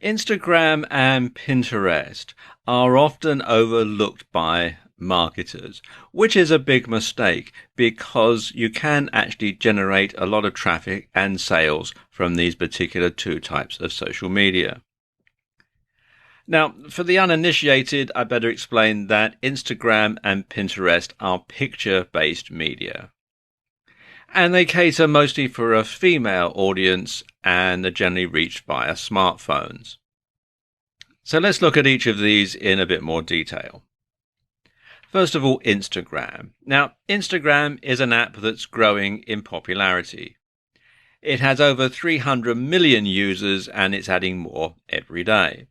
Instagram and Pinterest are often overlooked by marketers, which is a big mistake because you can actually generate a lot of traffic and sales from these particular two types of social media. Now, for the uninitiated, I better explain that Instagram and Pinterest are picture-based media. And they cater mostly for a female audience and are generally reached via smartphones. So let's look at each of these in a bit more detail. First of all, Instagram. Now, Instagram is an app that's growing in popularity. It has over 300 million users and it's adding more every day.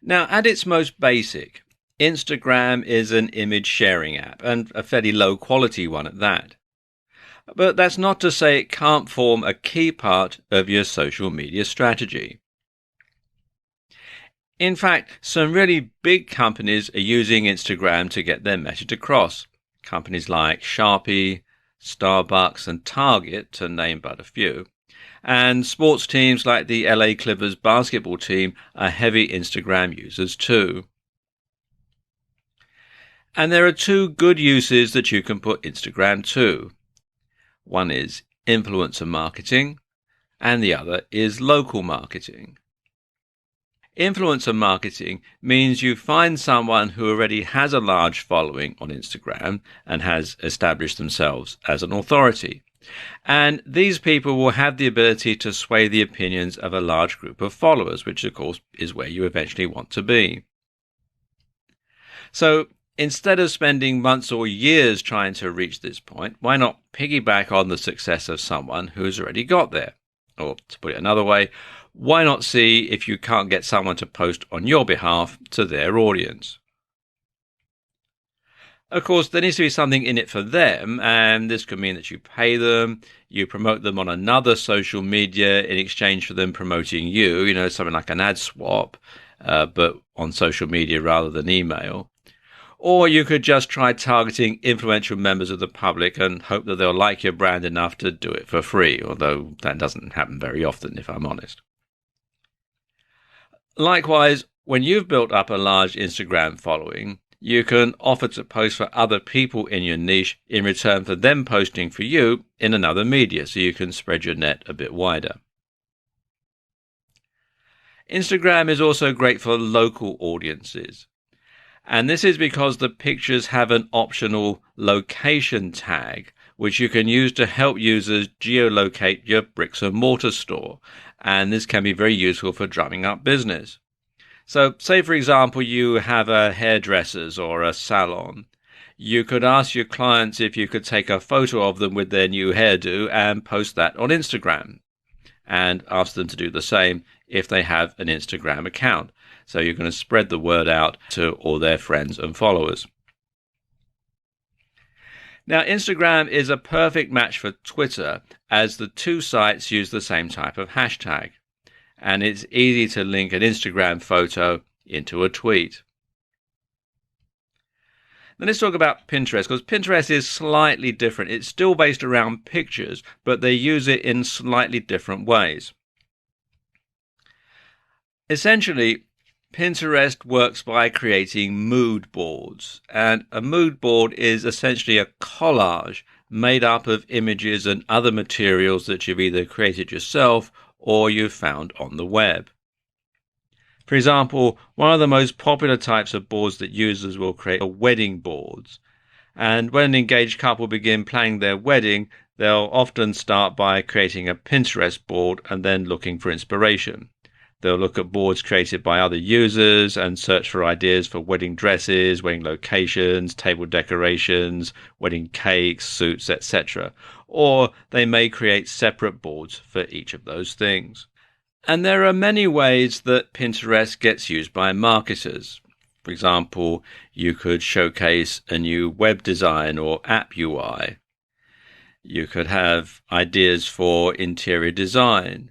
Now, at its most basic, Instagram is an image sharing app, and a fairly low quality one at that. But that's not to say it can't form a key part of your social media strategy. In fact, some really big companies are using Instagram to get their message across. Companies like Sharpie, Starbucks, and Target, to name but a few. And sports teams like the LA Clippers basketball team are heavy Instagram users too. And there are two good uses that you can put Instagram to. One is influencer marketing, and the other is local marketing. Influencer marketing means you find someone who already has a large following on Instagram and has established themselves as an authority. And these people will have the ability to sway the opinions of a large group of followers, which of course is where you eventually want to be. So instead of spending months or years trying to reach this point, why not piggyback on the success of someone who's already got there? Or to put it another way, why not see if you can't get someone to post on your behalf to their audience? Of course, there needs to be something in it for them, and this could mean that you pay them, you promote them on another social media in exchange for them promoting you, something like an ad swap, but on social media rather than email. Or you could just try targeting influential members of the public and hope that they'll like your brand enough to do it for free, although that doesn't happen very often, if I'm honest. Likewise, when you've built up a large Instagram following, you can offer to post for other people in your niche in return for them posting for you in another media, so you can spread your net a bit wider. Instagram is also great for local audiences. And this is because the pictures have an optional location tag, which you can use to help users geolocate your bricks and mortar store. And this can be very useful for drumming up business. So say, for example, you have a hairdresser's or a salon. You could ask your clients if you could take a photo of them with their new hairdo and post that on Instagram, and ask them to do the same if they have an Instagram account. So you're going to spread the word out to all their friends and followers. Now, Instagram is a perfect match for Twitter, as the two sites use the same type of hashtag. And it's easy to link an Instagram photo into a tweet. Then let's talk about Pinterest, because Pinterest is slightly different. It's still based around pictures, but they use it in slightly different ways. Essentially, Pinterest works by creating mood boards, and a mood board is essentially a collage made up of images and other materials that you've either created yourself or you've found on the web. For example, one of the most popular types of boards that users will create are wedding boards. And when an engaged couple begin planning their wedding, they'll often start by creating a Pinterest board and then looking for inspiration. They'll look at boards created by other users and search for ideas for wedding dresses, wedding locations, table decorations, wedding cakes, suits, etc. Or they may create separate boards for each of those things. And there are many ways that Pinterest gets used by marketers. For example, you could showcase a new web design or app UI. You could have ideas for interior design.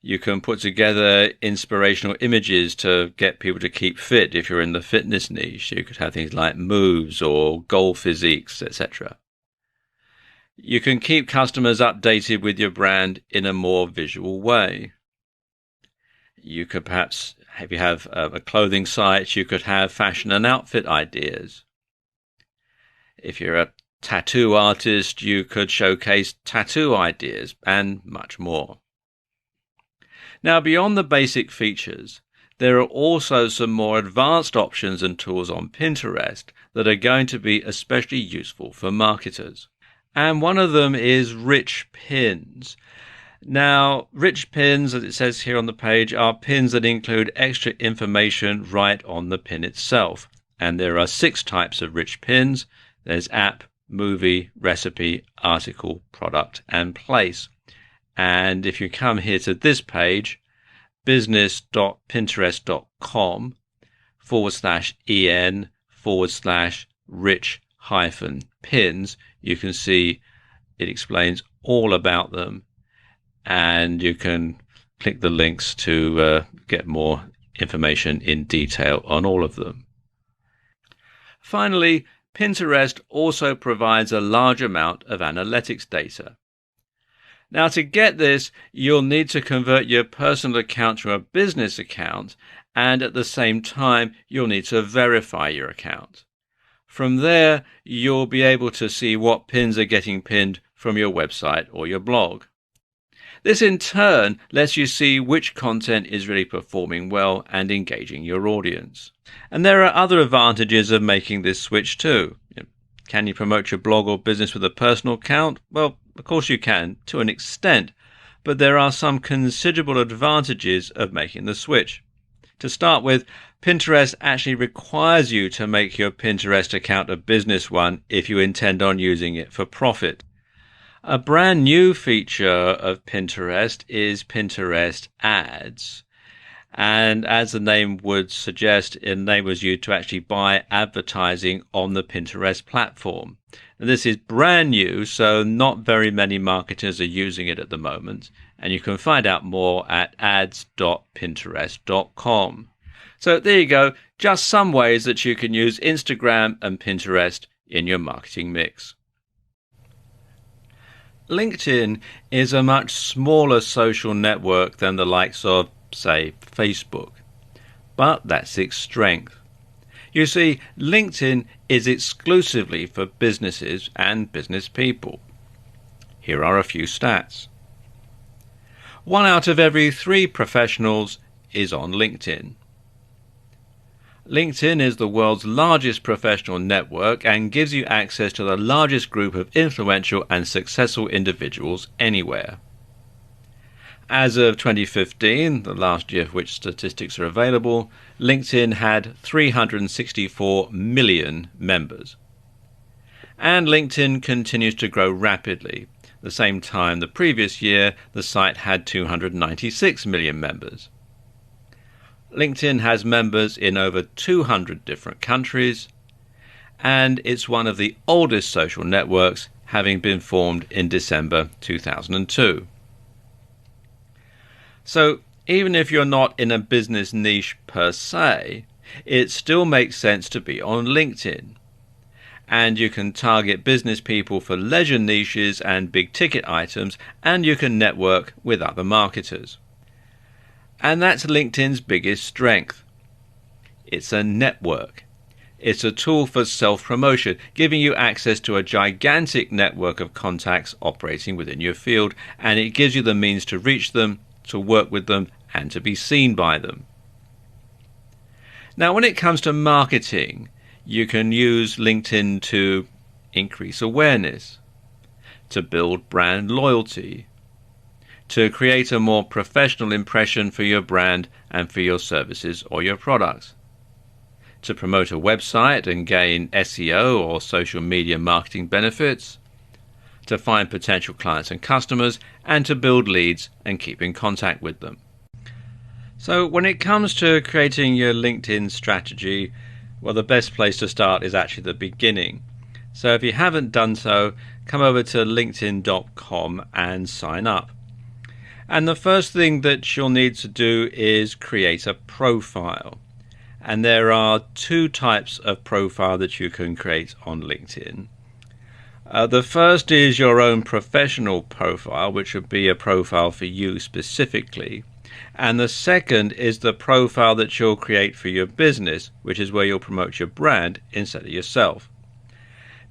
You can put together inspirational images to get people to keep fit if you're in the fitness niche. You could have things like moves or goal physiques, etc. You can keep customers updated with your brand in a more visual way. You could perhaps, if you have a clothing site, you could have fashion and outfit ideas. If you're a tattoo artist, you could showcase tattoo ideas and much more. Now, beyond the basic features, there are also some more advanced options and tools on Pinterest that are going to be especially useful for marketers. And one of them is rich pins. Now, rich pins, as it says here on the page, are pins that include extra information right on the pin itself. And there are 6 types of rich pins. There's app, movie, recipe, article, product, and place. And if you come here to this page, business.pinterest.com/en/rich-pins, you can see it explains all about them, and you can click the links to get more information in detail on all of them. Finally, Pinterest also provides a large amount of analytics data. Now, to get this, you'll need to convert your personal account to a business account, and at the same time, you'll need to verify your account. From there, you'll be able to see what pins are getting pinned from your website or your blog. This in turn lets you see which content is really performing well and engaging your audience. And there are other advantages of making this switch too. Can you promote your blog or business with a personal account? Well, of course you can, to an extent, but there are some considerable advantages of making the switch. To start with, Pinterest actually requires you to make your Pinterest account a business one if you intend on using it for profit. A brand new feature of Pinterest is Pinterest Ads. And as the name would suggest, it enables you to actually buy advertising on the Pinterest platform. Now, this is brand new, so not very many marketers are using it at the moment. And you can find out more at ads.pinterest.com. So there you go, just some ways that you can use Instagram and Pinterest in your marketing mix. LinkedIn is a much smaller social network than the likes of, say, Facebook. But that's its strength. You see, LinkedIn is exclusively for businesses and business people. Here are a few stats. 1 out of every 3 professionals is on LinkedIn. LinkedIn is the world's largest professional network and gives you access to the largest group of influential and successful individuals anywhere. As of 2015, the last year of which statistics are available, LinkedIn had 364 million members. And LinkedIn continues to grow rapidly. At the same time the previous year, the site had 296 million members. LinkedIn has members in over 200 different countries, and it's one of the oldest social networks, having been formed in December 2002. So even if you're not in a business niche per se, it still makes sense to be on LinkedIn. And you can target business people for leisure niches and big ticket items, and you can network with other marketers. And that's LinkedIn's biggest strength. It's a network. It's a tool for self-promotion, giving you access to a gigantic network of contacts operating within your field, and it gives you the means to reach them, to work with them, and to be seen by them. Now, when it comes to marketing, you can use LinkedIn to increase awareness, to build brand loyalty, to create a more professional impression for your brand and for your services or your products, to promote a website and gain SEO or social media marketing benefits, to find potential clients and customers, and to build leads and keep in contact with them. So when it comes to creating your LinkedIn strategy, well, the best place to start is actually the beginning. So if you haven't done so, come over to linkedin.com and sign up. And the first thing that you'll need to do is create a profile. And there are 2 types of profile that you can create on LinkedIn. The first is your own professional profile, which would be a profile for you specifically. And the second is the profile that you'll create for your business, which is where you'll promote your brand instead of yourself.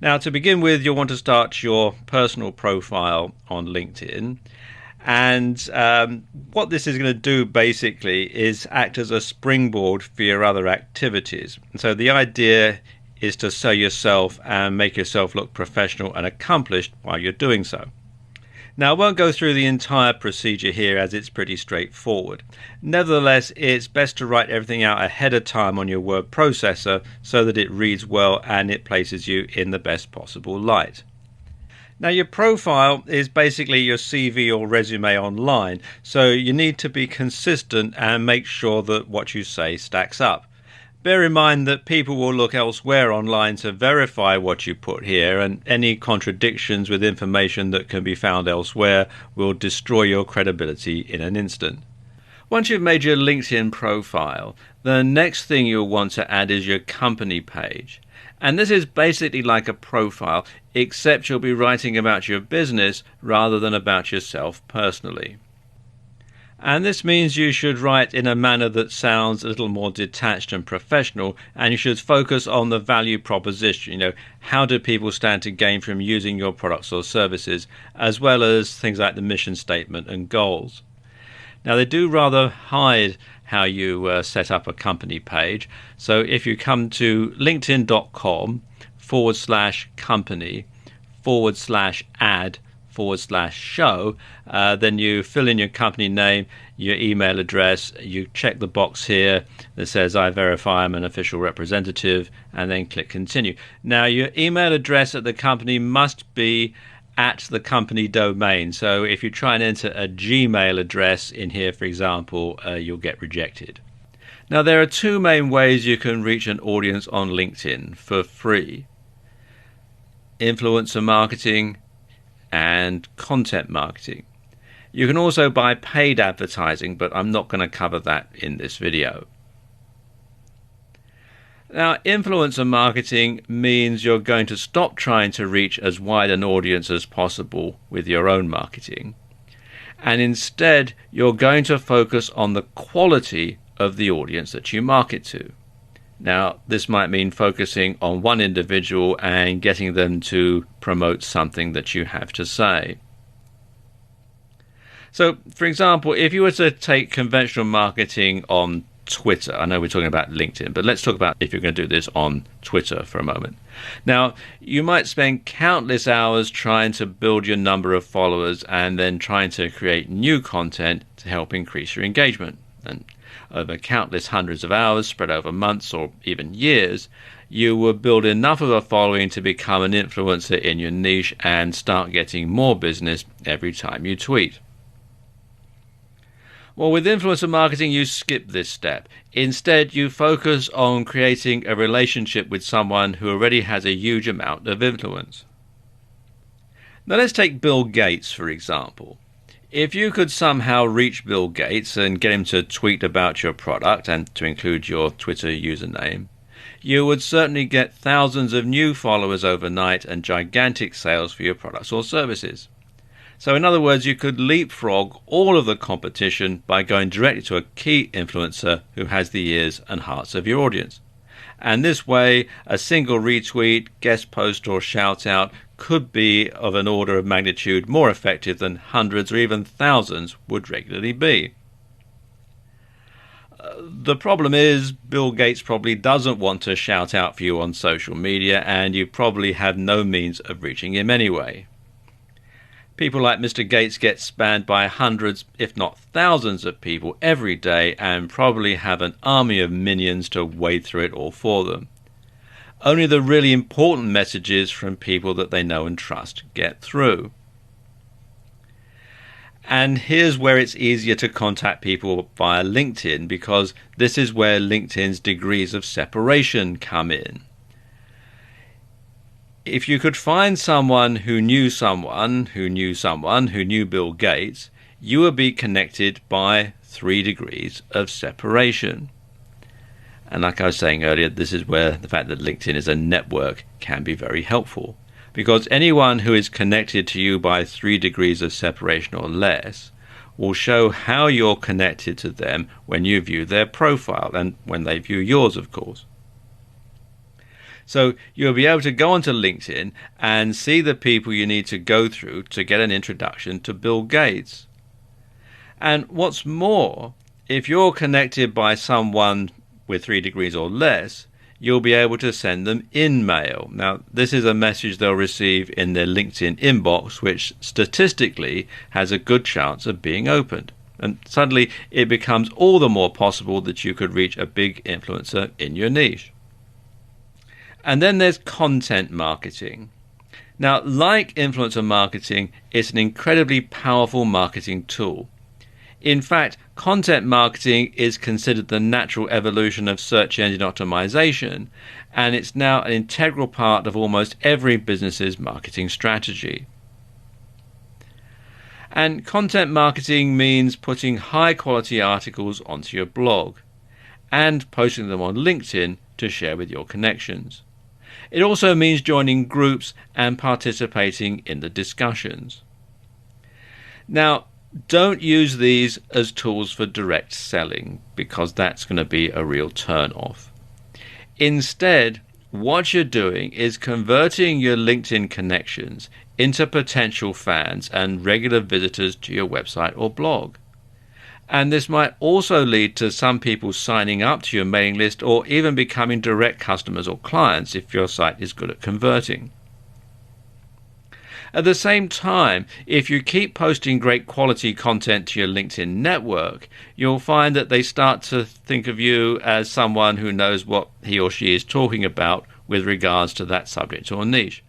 Now, to begin with, you'll want to start your personal profile on LinkedIn. And what this is going to do basically is act as a springboard for your other activities. And so the idea is to sell yourself and make yourself look professional and accomplished while you're doing so. Now, I won't go through the entire procedure here as it's pretty straightforward. Nevertheless, it's best to write everything out ahead of time on your word processor so that it reads well and it places you in the best possible light. Now, your profile is basically your CV or resume online, so you need to be consistent and make sure that what you say stacks up. Bear in mind that people will look elsewhere online to verify what you put here, and any contradictions with information that can be found elsewhere will destroy your credibility in an instant. Once you've made your LinkedIn profile, the next thing you'll want to add is your company page. And this is basically like a profile, except you'll be writing about your business rather than about yourself personally. And this means you should write in a manner that sounds a little more detached and professional, and you should focus on the value proposition. How do people stand to gain from using your products or services, as well as things like the mission statement and goals. Now, they do rather hide how you set up a company page. So if you come to linkedin.com/company/add/show, then you fill in your company name, your email address, you check the box here that says I verify I'm an official representative, and then click continue. Now, your email address at the company must be at the company domain. So if you try and enter a Gmail address in here, for example, you'll get rejected. Now, there are two main ways you can reach an audience on LinkedIn for free: influencer marketing and content marketing. You can also buy paid advertising, but I'm not going to cover that in this video. Now, influencer marketing means you're going to stop trying to reach as wide an audience as possible with your own marketing, and instead you're going to focus on the quality of the audience that you market to. Now, this might mean focusing on one individual and getting them to promote something that you have to say. So, for example, if you were to take conventional marketing on Twitter, I know we're talking about LinkedIn, but let's talk about if you're going to do this on Twitter for a moment. Now, you might spend countless hours trying to build your number of followers and then trying to create new content to help increase your engagement. And over countless hundreds of hours spread over months or even years, you will build enough of a following to become an influencer in your niche and start getting more business every time you tweet. Well, with influencer marketing, you skip this step. Instead, you focus on creating a relationship with someone who already has a huge amount of influence. Now, let's take Bill Gates, for example. If you could somehow reach Bill Gates and get him to tweet about your product and to include your Twitter username, you would certainly get thousands of new followers overnight and gigantic sales for your products or services. So in other words, you could leapfrog all of the competition by going directly to a key influencer who has the ears and hearts of your audience. And this way, a single retweet, guest post or shout out could be of an order of magnitude more effective than hundreds or even thousands would regularly be. The problem is Bill Gates probably doesn't want to shout out for you on social media, and you probably have no means of reaching him anyway. People like Mr. Gates get spammed by hundreds, if not thousands of people every day and probably have an army of minions to wade through it all for them. Only the really important messages from people that they know and trust get through. And here's where it's easier to contact people via LinkedIn, because this is where LinkedIn's degrees of separation come in. If you could find someone who knew someone who knew someone who knew Bill Gates, you would be connected by 3 degrees of separation. And like I was saying earlier, this is where the fact that LinkedIn is a network can be very helpful, because anyone who is connected to you by 3 degrees of separation or less will show how you're connected to them when you view their profile and when they view yours, of course. So you'll be able to go onto LinkedIn and see the people you need to go through to get an introduction to Bill Gates. And what's more, if you're connected by someone with 3 degrees or less, you'll be able to send them in-mail. Now, this is a message they'll receive in their LinkedIn inbox, which statistically has a good chance of being opened. And suddenly it becomes all the more possible that you could reach a big influencer in your niche. And then there's content marketing. Now, like influencer marketing, it's an incredibly powerful marketing tool. In fact, content marketing is considered the natural evolution of search engine optimization, and it's now an integral part of almost every business's marketing strategy. And content marketing means putting high-quality articles onto your blog and posting them on LinkedIn to share with your connections. It also means joining groups and participating in the discussions. Now, don't use these as tools for direct selling, because that's going to be a real turn-off. Instead, what you're doing is converting your LinkedIn connections into potential fans and regular visitors to your website or blog. And this might also lead to some people signing up to your mailing list or even becoming direct customers or clients if your site is good at converting. At the same time, if you keep posting great quality content to your LinkedIn network, you'll find that they start to think of you as someone who knows what he or she is talking about with regards to that subject or niche.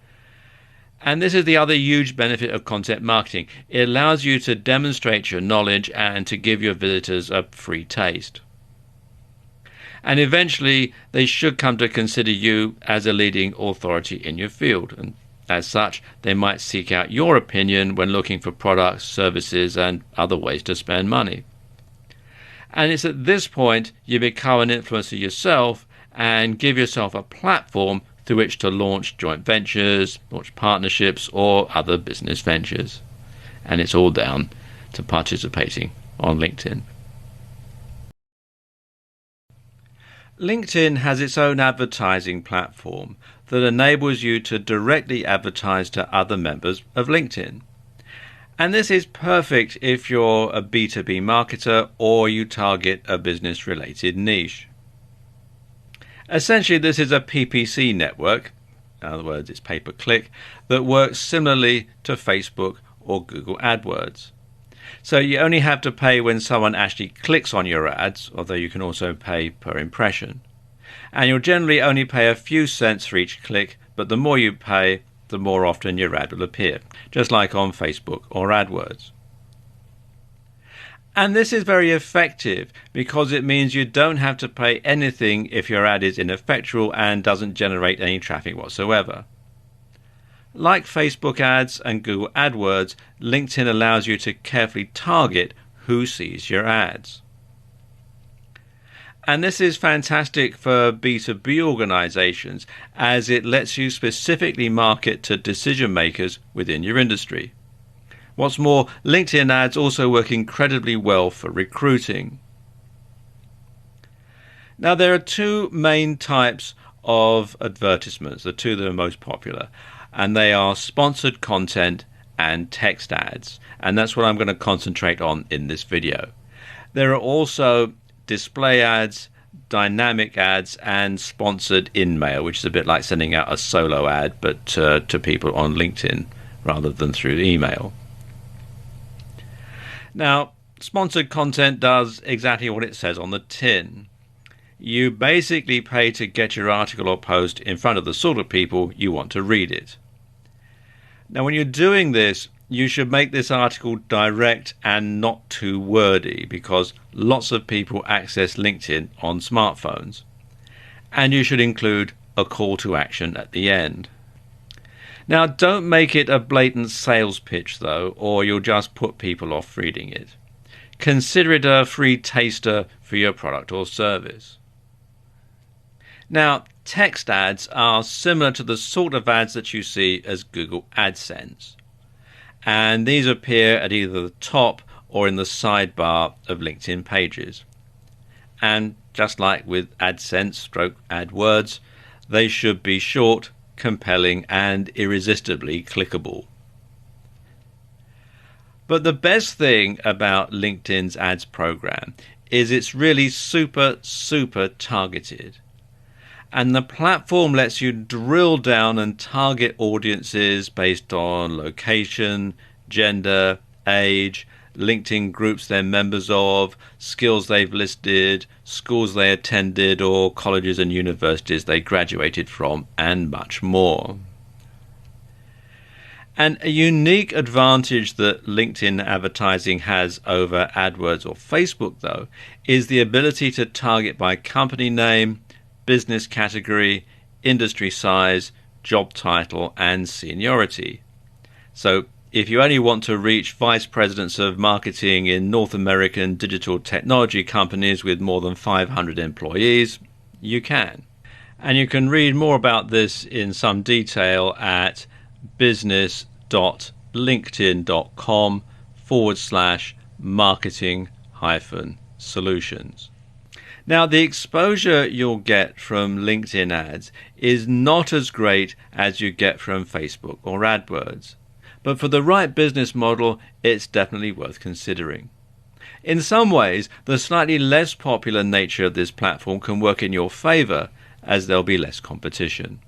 And this is the other huge benefit of content marketing. It allows you to demonstrate your knowledge and to give your visitors a free taste. And eventually, they should come to consider you as a leading authority in your field. And as such, they might seek out your opinion when looking for products, services, and other ways to spend money. And it's at this point you become an influencer yourself and give yourself a platform through which to launch joint ventures, launch partnerships, or other business ventures. And it's all down to participating on LinkedIn. LinkedIn has its own advertising platform that enables you to directly advertise to other members of LinkedIn. And this is perfect if you're a B2B marketer or you target a business-related niche. Essentially, this is a PPC network, in other words, it's pay-per-click, that works similarly to Facebook or Google AdWords. So you only have to pay when someone actually clicks on your ads, although you can also pay per impression. And you'll generally only pay a few cents for each click, but the more you pay, the more often your ad will appear, just like on Facebook or AdWords. And this is very effective because it means you don't have to pay anything if your ad is ineffectual and doesn't generate any traffic whatsoever. Like Facebook ads and Google AdWords, LinkedIn allows you to carefully target who sees your ads. And this is fantastic for B2B organizations as it lets you specifically market to decision makers within your industry. What's more, LinkedIn ads also work incredibly well for recruiting. Now, there are 2 main types of advertisements, the 2 that are most popular, and they are sponsored content and text ads, and that's what I'm going to concentrate on in this video. There are also display ads, dynamic ads, and sponsored in-mail, which is a bit like sending out a solo ad, but to people on LinkedIn rather than through email. Now, sponsored content does exactly what it says on the tin. You basically pay to get your article or post in front of the sort of people you want to read it. Now, when you're doing this, you should make this article direct and not too wordy, because lots of people access LinkedIn on smartphones. And you should include a call to action at the end. Now, don't make it a blatant sales pitch, though, or you'll just put people off reading it. Consider it a free taster for your product or service. Now, text ads are similar to the sort of ads that you see as Google AdSense. And these appear at either the top or in the sidebar of LinkedIn pages. And just like with AdSense/AdWords, they should be short, compelling, and irresistibly clickable. But the best thing about LinkedIn's ads program is it's really super targeted. And the platform lets you drill down and target audiences based on location, gender, age, LinkedIn groups they're members of, skills they've listed, schools they attended, or colleges and universities they graduated from, and much more. And a unique advantage that LinkedIn advertising has over AdWords or Facebook, though, is the ability to target by company name, business category, industry size, job title, and seniority. So if you only want to reach vice presidents of marketing in North American digital technology companies with more than 500 employees, you can. And you can read more about this in some detail at business.linkedin.com/marketing-solutions. Now, the exposure you'll get from LinkedIn ads is not as great as you get from Facebook or AdWords. But for the right business model, it's definitely worth considering. In some ways, the slightly less popular nature of this platform can work in your favor, as there'll be less competition.